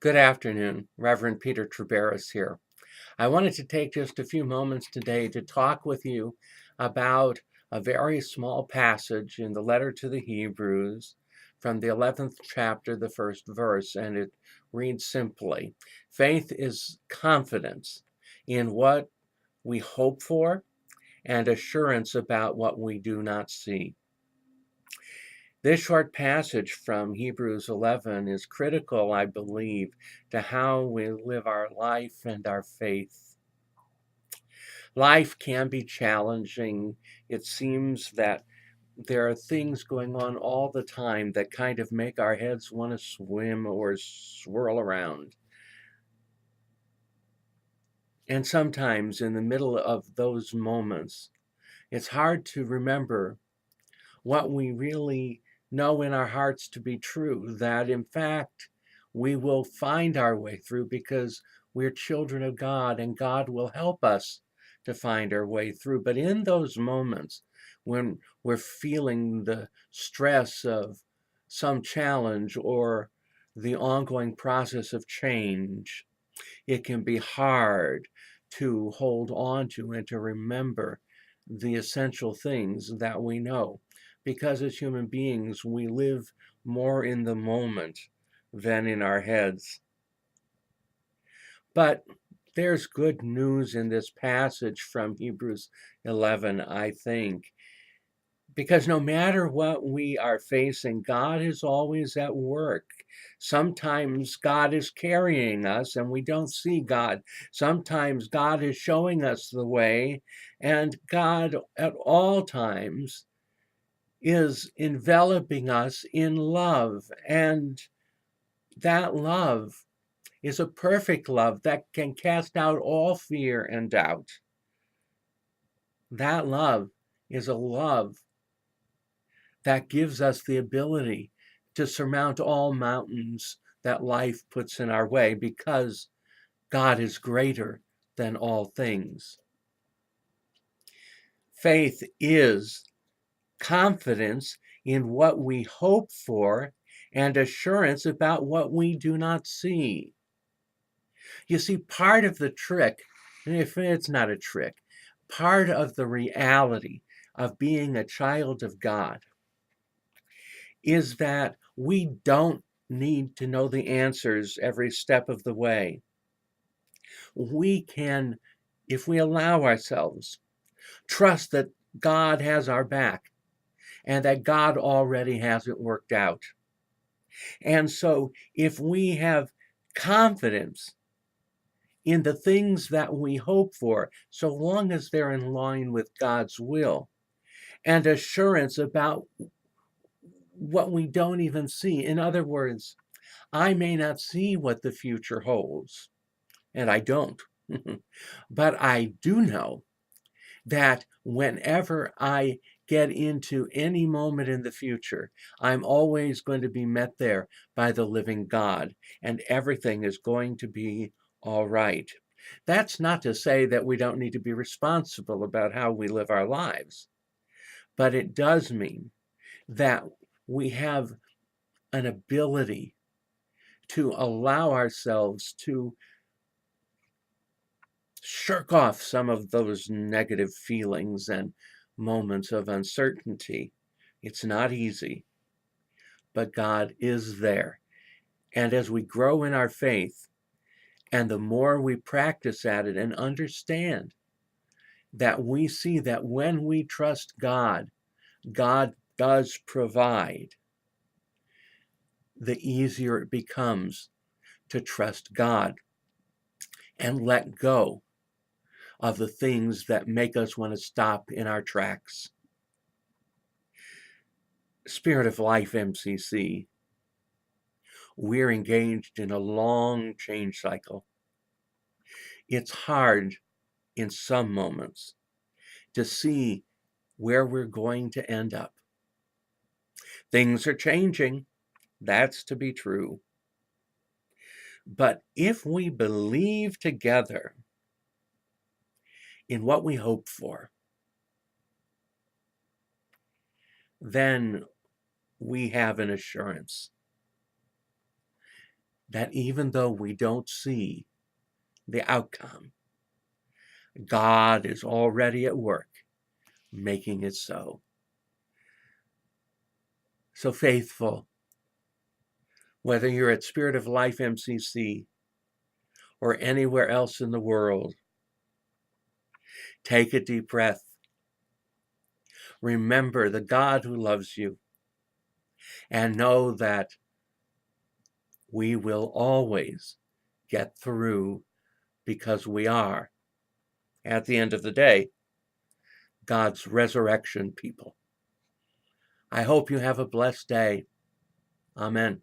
Good afternoon, Reverend Peter Treberis here. I wanted to take just a few moments today to talk with you about a very small passage in the letter to the Hebrews from the 11th chapter, the first verse, and it reads simply, "Faith is confidence in what we hope for and assurance about what we do not see." This short passage from Hebrews 11 is critical, I believe, to how we live our life and our faith. Life can be challenging. It seems that there are things going on all the time that kind of make our heads want to swim or swirl around. And sometimes in the middle of those moments, it's hard to remember what we really know in our hearts to be true, that in fact we will find our way through because we're children of God and God will help us to find our way through. But in those moments when we're feeling the stress of some challenge or the ongoing process of change, it can be hard to hold on to and to remember the essential things that we know. Because as human beings, we live more in the moment than in our heads. But there's good news in this passage from Hebrews 11, I think. Because no matter what we are facing, God is always at work. Sometimes God is carrying us and we don't see God. Sometimes God is showing us the way, and God at all times is enveloping us in love. And that love is a perfect love that can cast out all fear and doubt. That love is a love that gives us the ability to surmount all mountains that life puts in our way because God is greater than all things. Faith is confidence in what we hope for and assurance about what we do not see. You see, part of the trick, if it's not a trick, part of the reality of being a child of God is that we don't need to know the answers every step of the way. We can, if we allow ourselves, trust that God has our back and that God already has it worked out. And so if we have confidence in the things that we hope for, so long as they're in line with God's will, and assurance about what we don't even see. In other words, I may not see what the future holds, and I don't. But I do know that whenever I get into any moment in the future, I'm always going to be met there by the living God, and everything is going to be all right. That's not to say that we don't need to be responsible about how we live our lives, but it does mean that we have an ability to allow ourselves to shirk off some of those negative feelings and moments of uncertainty. It's not easy, but God is there. And as we grow in our faith, and the more we practice at it and understand that we see that when we trust God, God does provide, the easier it becomes to trust God and let go of the things that make us want to stop in our tracks. Spirit of Life MCC, we're engaged in a long change cycle. It's hard in some moments to see where we're going to end up. Things are changing, that's to be true. But if we believe together in what we hope for, then we have an assurance. that even though we don't see the outcome, God is already at work making it so. So faithful, whether you're at Spirit of Life MCC or anywhere else in the world, take a deep breath. Remember the God who loves you, and know that we will always get through, because we are, at the end of the day, God's resurrection people. I hope you have a blessed day. Amen.